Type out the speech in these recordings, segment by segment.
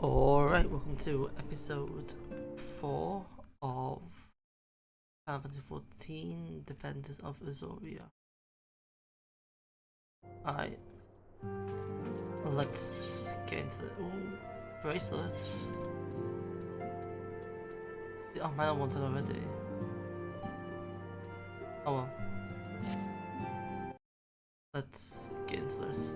Alright, welcome to episode 4 of Final Fantasy 14 Defenders of Eorzea. Alright, let's get into it. Ooh, bracelets. Oh man, I wanted already. Oh well. Let's get into this.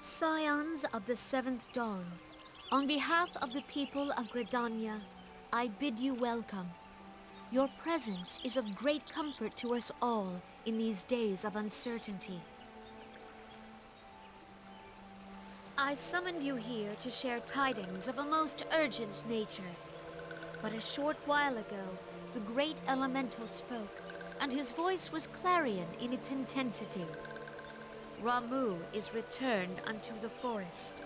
Scions of the seventh dawn, on behalf of the people of Gridania, I bid you welcome. Your presence is of great comfort to us all in these days of uncertainty. I summoned you here to share tidings of a most urgent nature. But a short while ago, the great elemental spoke, and his voice was clarion in its intensity. Ramu is returned unto the forest.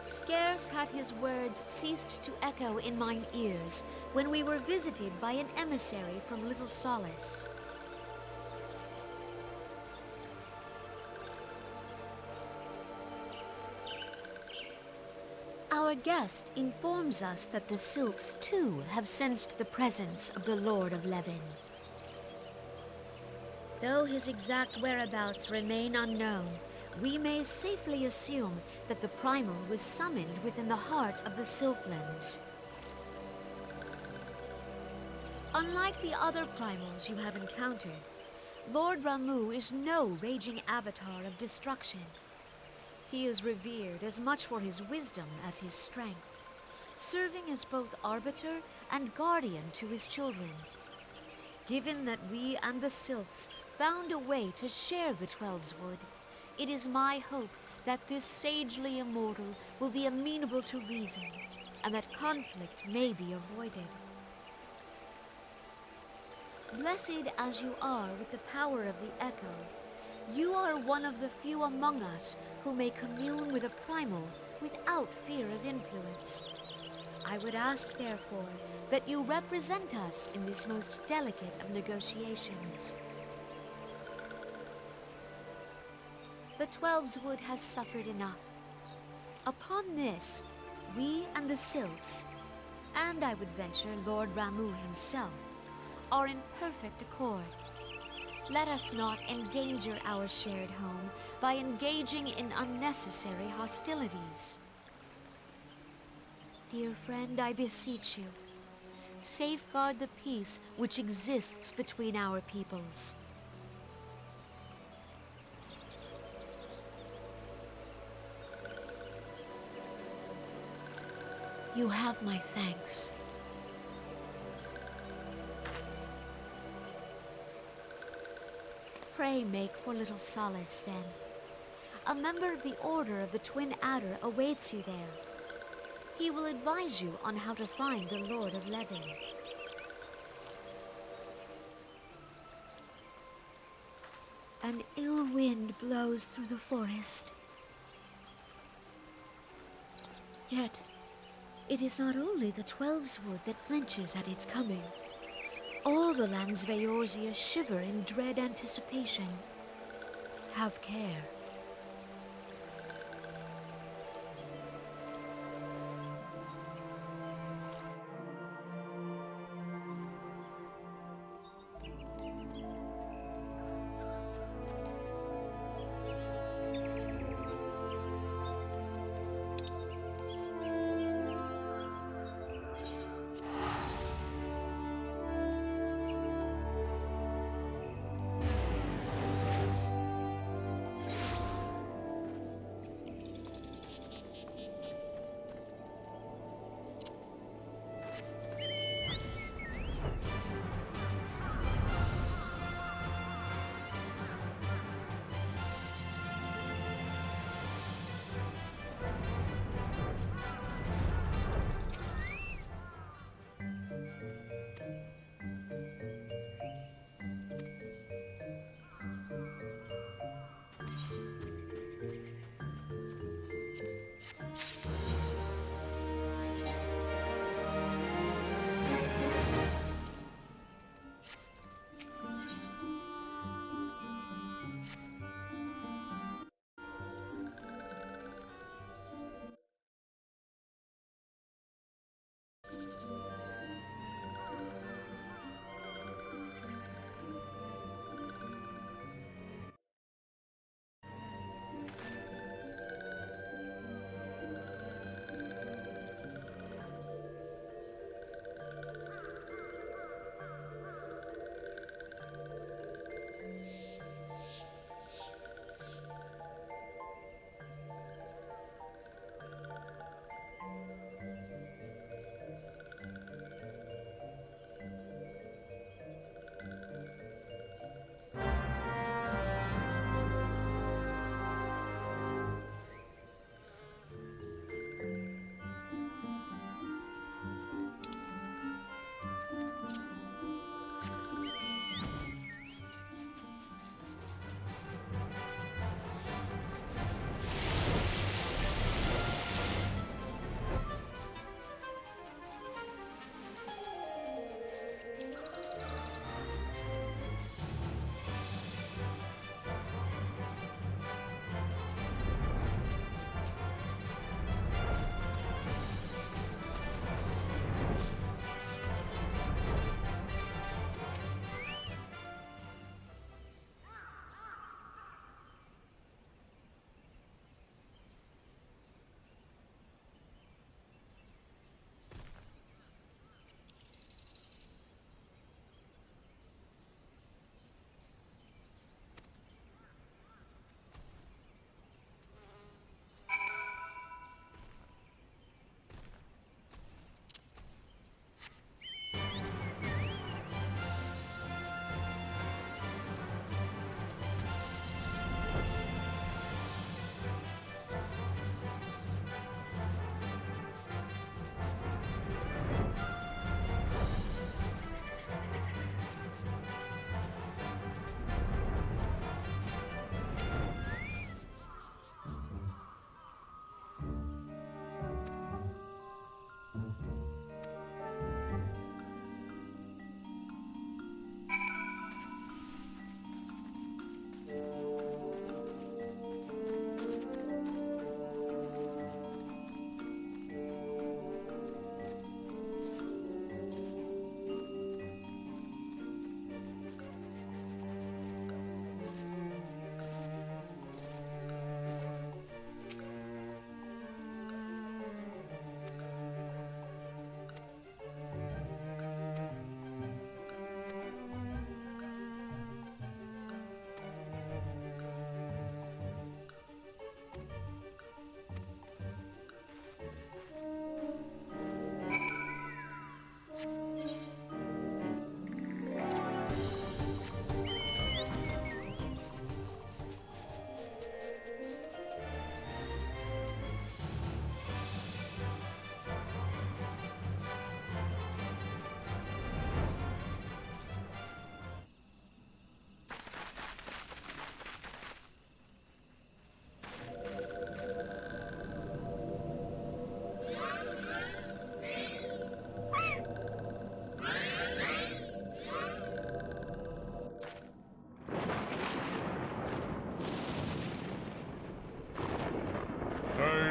Scarce had his words ceased to echo in mine ears when we were visited by an emissary from Little Solace. Our guest informs us that the sylphs too have sensed the presence of the Lord of Levin. Though his exact whereabouts remain unknown, we may safely assume that the primal was summoned within the heart of the Sylphlands. Unlike the other primals you have encountered, Lord Ramu is no raging avatar of destruction. He is revered as much for his wisdom as his strength, serving as both arbiter and guardian to his children. Given that we and the Sylphs found a way to share the Twelve's Wood, it is my hope that this sagely immortal will be amenable to reason, and that conflict may be avoided. Blessed as you are with the power of the Echo, you are one of the few among us who may commune with a primal without fear of influence. I would ask, therefore, that you represent us in this most delicate of negotiations. The Twelve's Wood has suffered enough. Upon this, we and the Sylphs, and I would venture Lord Ramu himself, are in perfect accord. Let us not endanger our shared home by engaging in unnecessary hostilities. Dear friend, I beseech you, safeguard the peace which exists between our peoples. You have my thanks. Pray make for Little Solace, then. A member of the Order of the Twin Adder awaits you there. He will advise you on how to find the Lord of Levin. An ill wind blows through the forest. Yet, it is not only the Twelve's Wood that flinches at its coming. All the lands of Eorzea shiver in dread anticipation. Have care.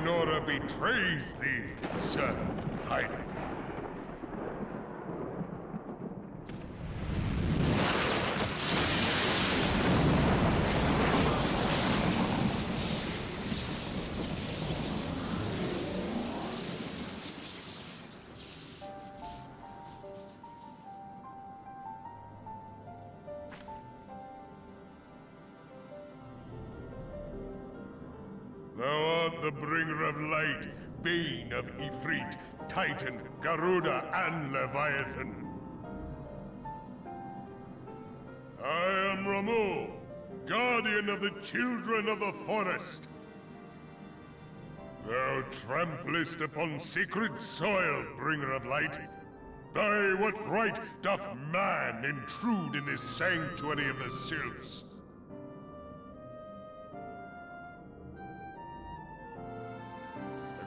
Minora betrays thee, servant of hiding. Thou art the bringer of light, bane of Ifrit, Titan, Garuda, and Leviathan. I am Ramu, guardian of the children of the forest. Thou tramplest upon sacred soil, bringer of light. By what right doth man intrude in this sanctuary of the sylphs?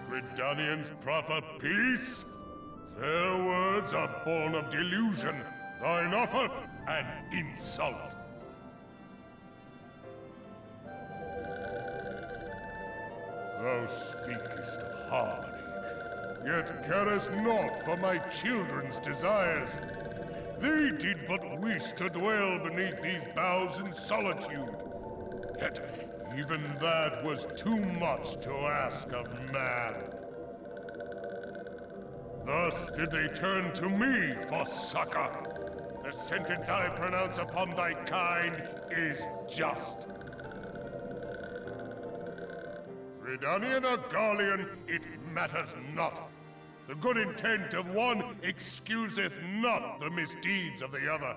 Gridanians proffer peace? Their words are born of delusion, thine offer an insult. Thou speakest of harmony, yet carest naught for my children's desires. They did but wish to dwell beneath these boughs in solitude. Yet even that was too much to ask of man. Thus did they turn to me for succor. The sentence I pronounce upon thy kind is just. Redanian or Garlean, it matters not. The good intent of one excuseth not the misdeeds of the other.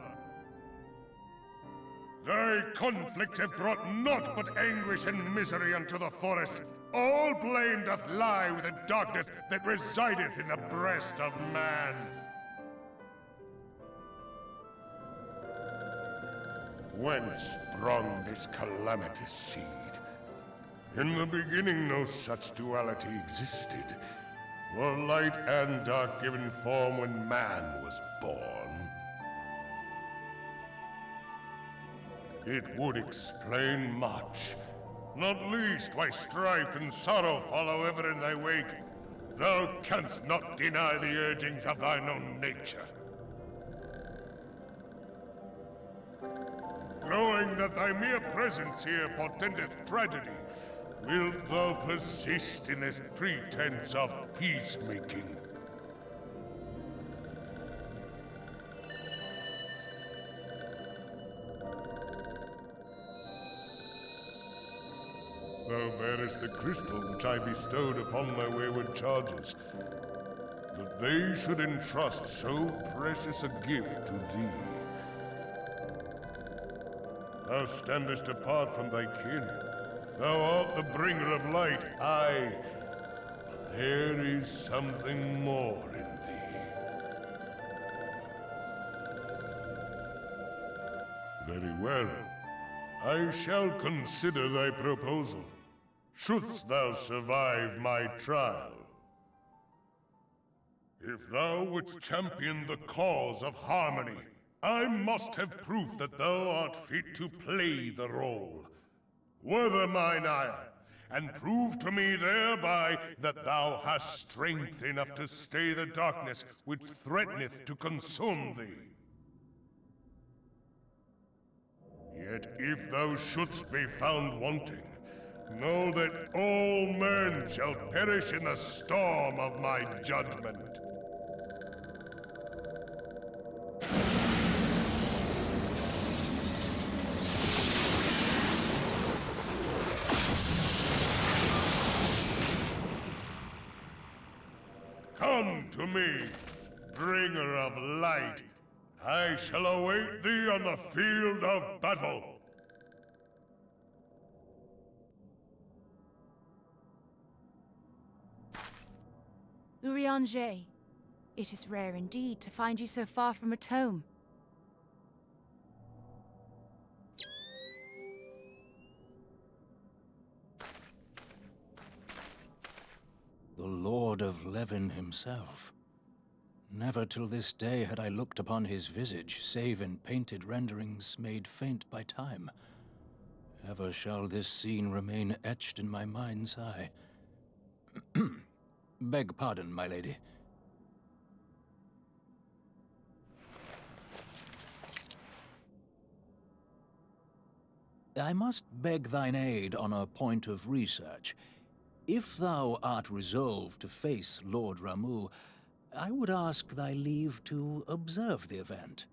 Thy conflicts have brought naught but anguish and misery unto the forest. All blame doth lie with the darkness that resideth in the breast of man. Whence sprung this calamitous seed? In the beginning no such duality existed. Were light and dark given form when man was born? It would explain much. Not least why strife and sorrow follow ever in thy wake. Thou canst not deny the urgings of thine own nature. Knowing that thy mere presence here portendeth tragedy, wilt thou persist in this pretense of peacemaking? Thou bearest the crystal which I bestowed upon my wayward charges, that they should entrust so precious a gift to thee. Thou standest apart from thy kin. Thou art the bringer of light, aye, but there is something more in thee. Very well. I shall consider thy proposal, shouldst thou survive my trial. If thou wouldst champion the cause of harmony, I must have proof that thou art fit to play the role. Wither mine ire, and prove to me thereby that thou hast strength enough to stay the darkness which threateneth to consume thee. Yet if thou shouldst be found wanting, know that all men shall perish in the storm of my judgment. Come to me, bringer of light. I shall await thee on the field of battle. Eorzea, it is rare indeed to find you so far from a tome. The Lord of Levin himself. Never till this day had I looked upon his visage, save in painted renderings made faint by time. Ever shall this scene remain etched in my mind's eye. Beg pardon, my lady. I must beg thine aid on a point of research. If thou art resolved to face Lord Ramu, I would ask thy leave to observe the event.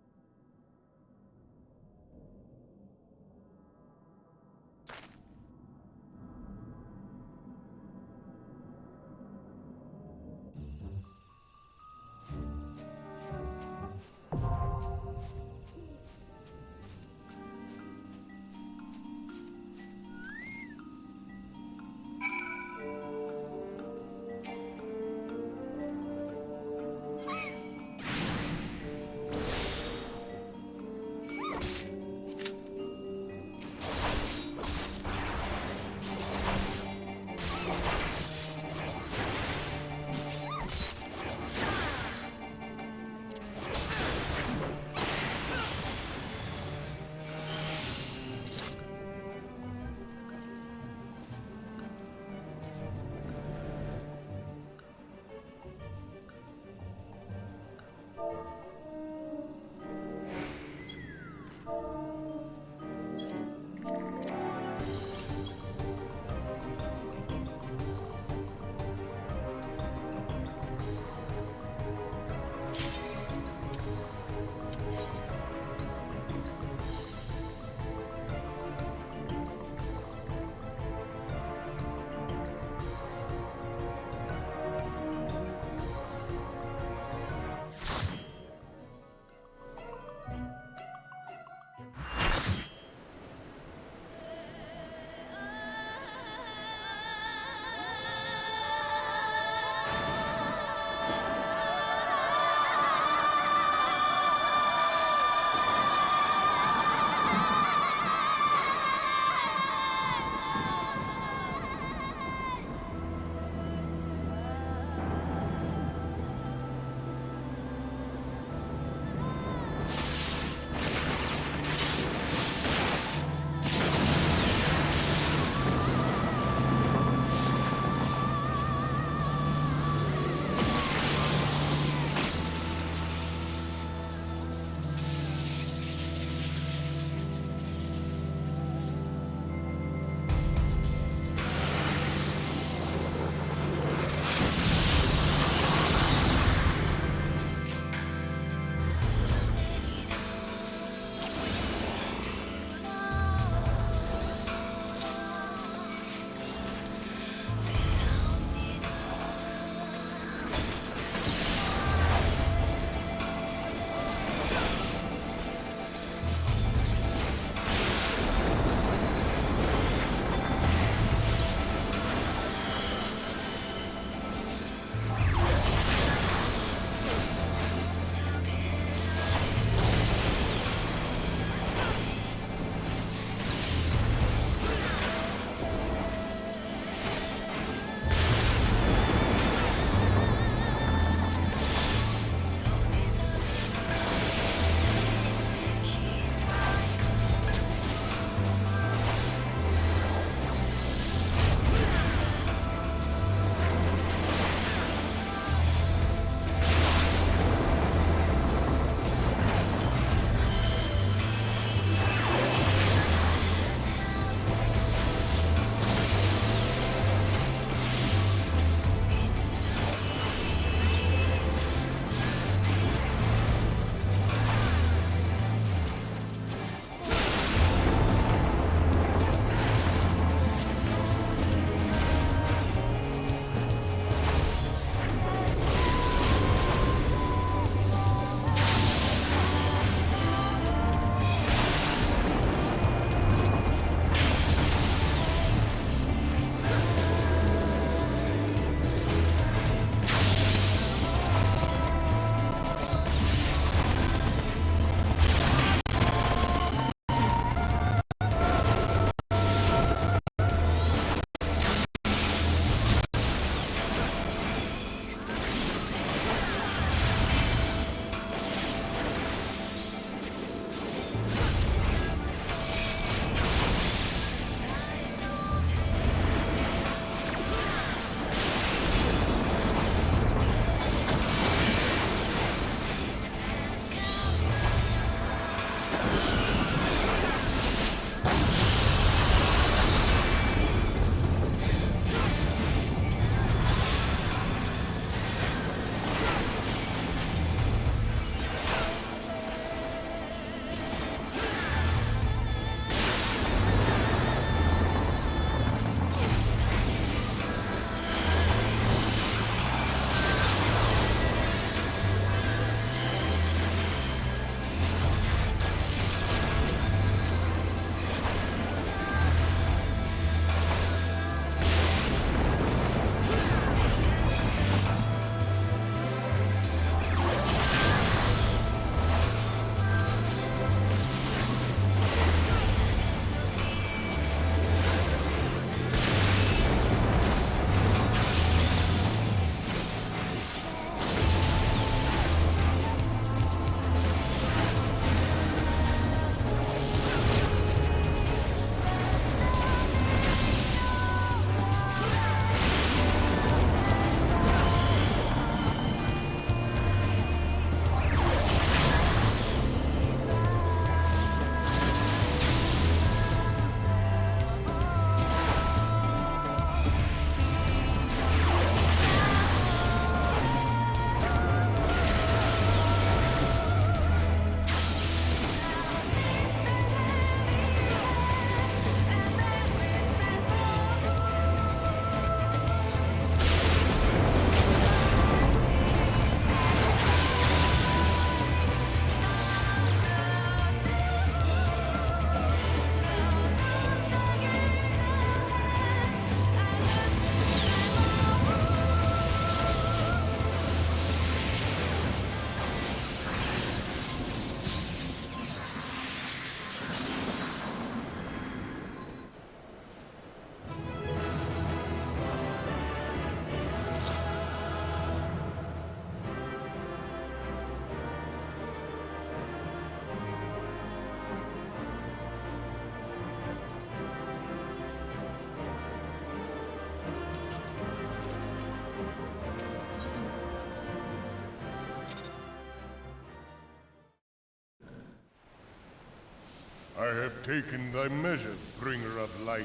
I have taken thy measure, bringer of light.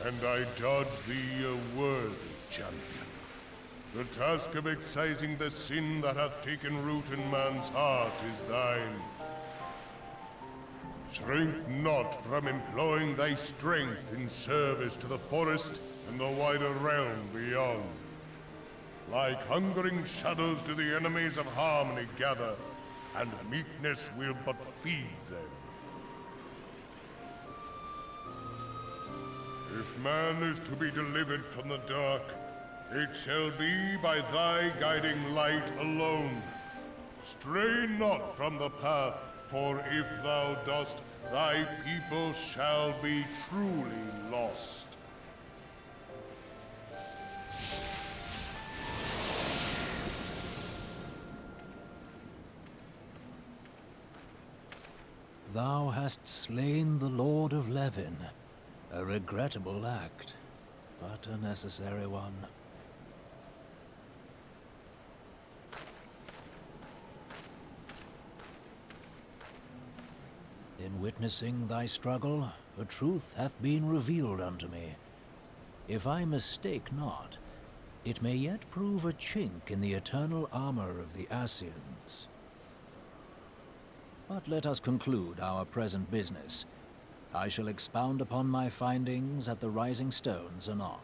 And I judge thee a worthy champion. The task of excising the sin that hath taken root in man's heart is thine. Shrink not from employing thy strength in service to the forest and the wider realm beyond. Like hungering shadows do the enemies of harmony gather, and meekness will but feed them. If man is to be delivered from the dark, it shall be by thy guiding light alone. Stray not from the path, for if thou dost, thy people shall be truly lost. Thou hast slain the Lord of Levin. A regrettable act, but a necessary one. In witnessing thy struggle, a truth hath been revealed unto me. If I mistake not, it may yet prove a chink in the eternal armor of the Assyrians. But let us conclude our present business. I shall expound upon my findings at the Rising Stones anon.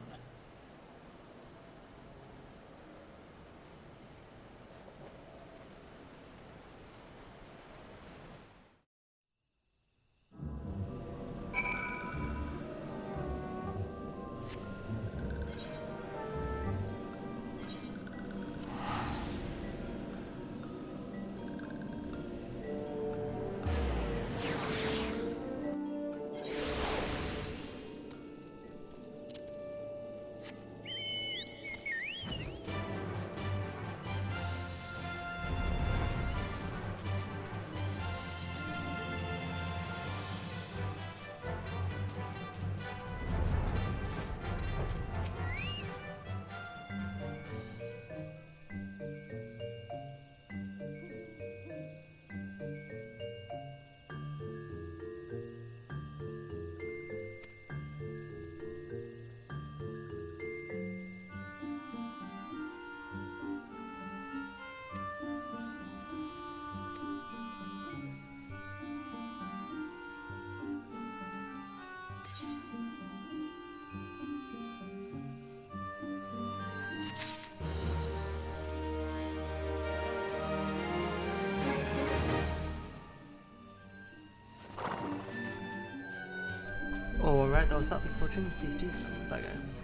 Alright, that was that. Thank you for watching. Peace, peace. Bye, guys.